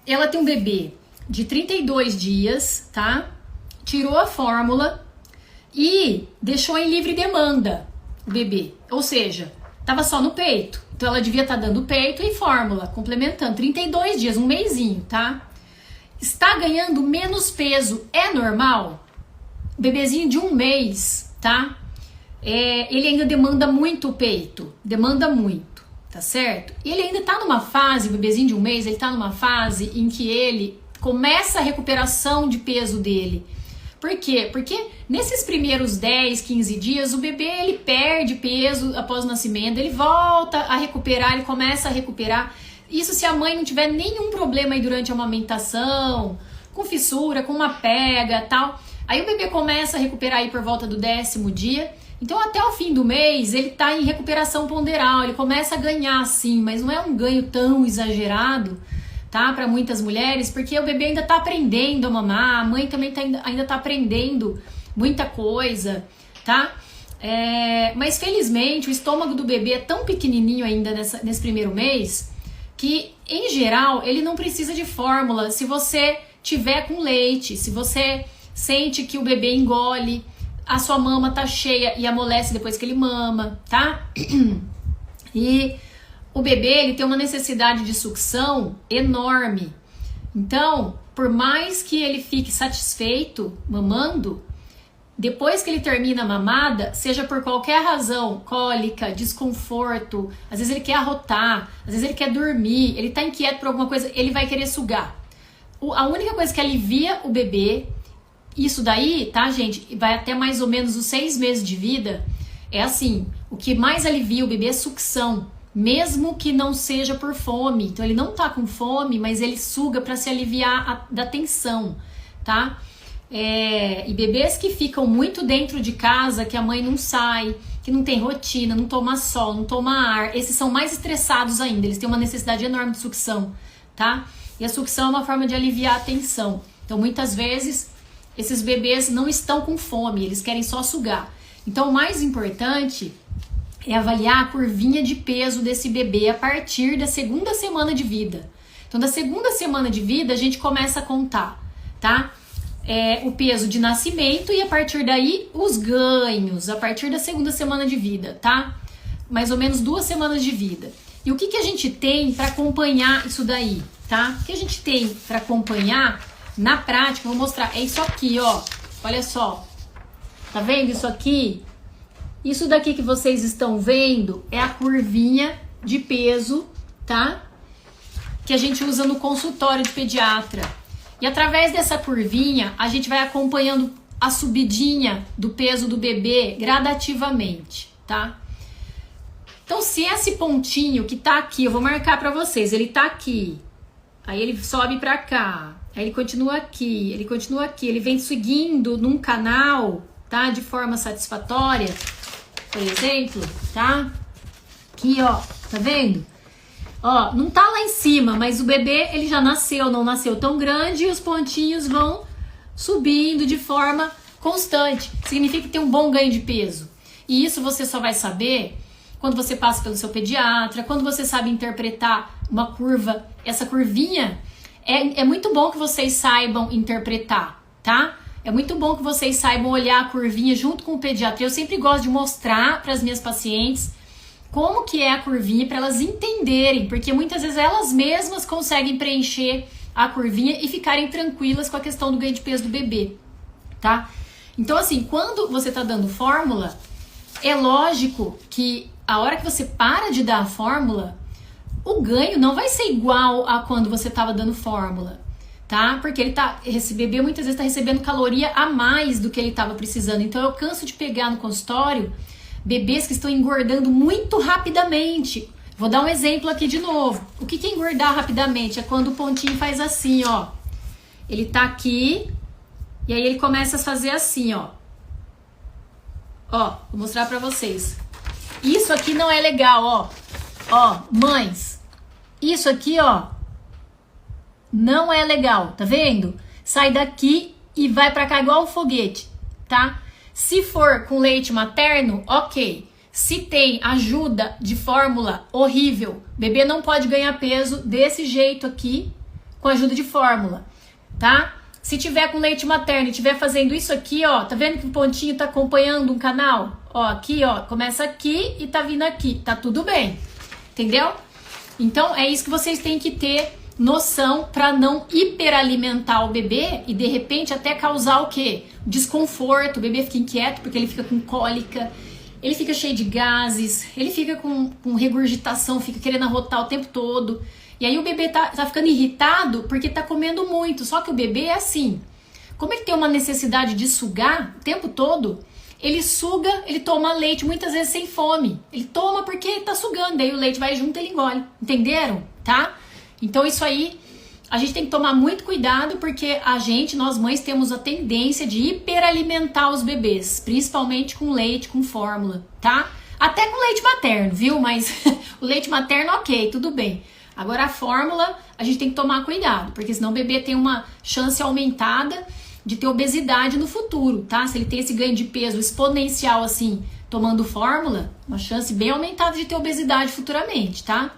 Ela tem um bebê de 32 dias, tá? Tirou a fórmula e deixou em livre demanda o bebê. Ou seja, tava só no peito. Então ela devia estar dando peito e fórmula, complementando. 32 dias, um mesinho, tá? Está ganhando menos peso, é normal? Bebezinho de um mês, tá? Ele ainda demanda muito o peito, demanda muito, tá certo? E ele ainda tá numa fase, o bebezinho de um mês, ele tá numa fase em que ele começa a recuperação de peso dele. Por quê? Porque nesses primeiros 10, 15 dias, o bebê ele perde peso após o nascimento, ele volta a recuperar, ele começa a recuperar. Isso se a mãe não tiver nenhum problema aí durante a amamentação, com fissura, com uma pega, tal. Aí o bebê começa a recuperar aí por volta do 10º dia. Então até o fim do mês ele tá em recuperação ponderal, ele começa a ganhar sim, mas não é um ganho tão exagerado, tá? Para muitas mulheres, porque o bebê ainda tá aprendendo a mamar, a mãe também ainda tá aprendendo muita coisa, tá? Mas felizmente o estômago do bebê é tão pequenininho ainda nesse primeiro mês que, em geral, ele não precisa de fórmula se você tiver com leite, se você sente que o bebê engole, a sua mama tá cheia e amolece depois que ele mama, tá? E o bebê, ele tem uma necessidade de sucção enorme. Então, por mais que ele fique satisfeito mamando, depois que ele termina a mamada, seja por qualquer razão, cólica, desconforto, às vezes ele quer arrotar, às vezes ele quer dormir, ele tá inquieto por alguma coisa, ele vai querer sugar. A única coisa que alivia o bebê, isso daí, tá, gente, vai até mais ou menos os 6 meses de vida, é assim, o que mais alivia o bebê é sucção, mesmo que não seja por fome. Então ele não tá com fome, mas ele suga para se aliviar da tensão, tá? E bebês que ficam muito dentro de casa, que a mãe não sai, que não tem rotina, não toma sol, não toma ar, esses são mais estressados ainda, eles têm uma necessidade enorme de sucção, tá? E a sucção é uma forma de aliviar a tensão. Então muitas vezes esses bebês não estão com fome, eles querem só sugar. Então o mais importante é avaliar a curvinha de peso desse bebê a partir da 2ª semana de vida. Então da 2ª semana de vida a gente começa a contar, tá? O peso de nascimento e a partir daí os ganhos, a partir da 2ª semana de vida, tá? Mais ou menos 2 semanas de vida. E o que a gente tem para acompanhar isso daí, tá? O que a gente tem para acompanhar na prática, vou mostrar, é isso aqui, ó. Olha só, tá vendo isso aqui? Isso daqui que vocês estão vendo é a curvinha de peso, tá? Que a gente usa no consultório de pediatra. E através dessa curvinha, a gente vai acompanhando a subidinha do peso do bebê gradativamente, tá? Então, se esse pontinho que tá aqui, eu vou marcar pra vocês, ele tá aqui, aí ele sobe pra cá, aí ele continua aqui, ele vem seguindo num canal, tá? De forma satisfatória, por exemplo, tá? Aqui, ó, tá vendo? Ó, não tá lá em cima, mas o bebê, ele já nasceu, não nasceu tão grande e os pontinhos vão subindo de forma constante. Significa que tem um bom ganho de peso. E isso você só vai saber quando você passa pelo seu pediatra, quando você sabe interpretar uma curva, essa curvinha. É muito bom que vocês saibam interpretar, tá? É muito bom que vocês saibam olhar a curvinha junto com o pediatra. Eu sempre gosto de mostrar para as minhas pacientes como que é a curvinha para elas entenderem, porque muitas vezes elas mesmas conseguem preencher a curvinha e ficarem tranquilas com a questão do ganho de peso do bebê, tá? Então assim, quando você tá dando fórmula, é lógico que a hora que você para de dar a fórmula, o ganho não vai ser igual a quando você tava dando fórmula, tá? Porque esse bebê muitas vezes tá recebendo caloria a mais do que ele tava precisando. Então eu canso de pegar no consultório bebês que estão engordando muito rapidamente. Vou dar um exemplo aqui de novo. O que é engordar rapidamente? É quando o pontinho faz assim, ó. Ele tá aqui e aí ele começa a fazer assim, ó. Ó, vou mostrar pra vocês. Isso aqui não é legal, ó. Ó, mães. Isso aqui, ó, não é legal, tá vendo? Sai daqui e vai pra cá igual um foguete, tá? Se for com leite materno, ok. Se tem ajuda de fórmula, horrível. Bebê não pode ganhar peso desse jeito aqui, com a ajuda de fórmula, tá? Se tiver com leite materno e tiver fazendo isso aqui, ó, tá vendo que o pontinho tá acompanhando um canal? Ó, aqui, ó, começa aqui e tá vindo aqui, tá tudo bem, entendeu? Então, é isso que vocês têm que ter noção para não hiperalimentar o bebê e de repente até causar o quê? Desconforto, o bebê fica inquieto porque ele fica com cólica, ele fica cheio de gases, ele fica com regurgitação, fica querendo arrotar o tempo todo. E aí o bebê tá ficando irritado porque tá comendo muito. Só que o bebê é assim, como ele tem uma necessidade de sugar o tempo todo, ele suga, ele toma leite muitas vezes sem fome. Ele toma porque ele tá sugando, daí o leite vai junto e ele engole. Entenderam? Tá? Então isso aí, a gente tem que tomar muito cuidado porque nós mães temos a tendência de hiperalimentar os bebês, principalmente com leite, com fórmula, tá? Até com leite materno, viu? Mas o leite materno, ok, tudo bem. Agora a fórmula, a gente tem que tomar cuidado, porque senão o bebê tem uma chance aumentada de ter obesidade no futuro, tá? Se ele tem esse ganho de peso exponencial assim, tomando fórmula, uma chance bem aumentada de ter obesidade futuramente, tá?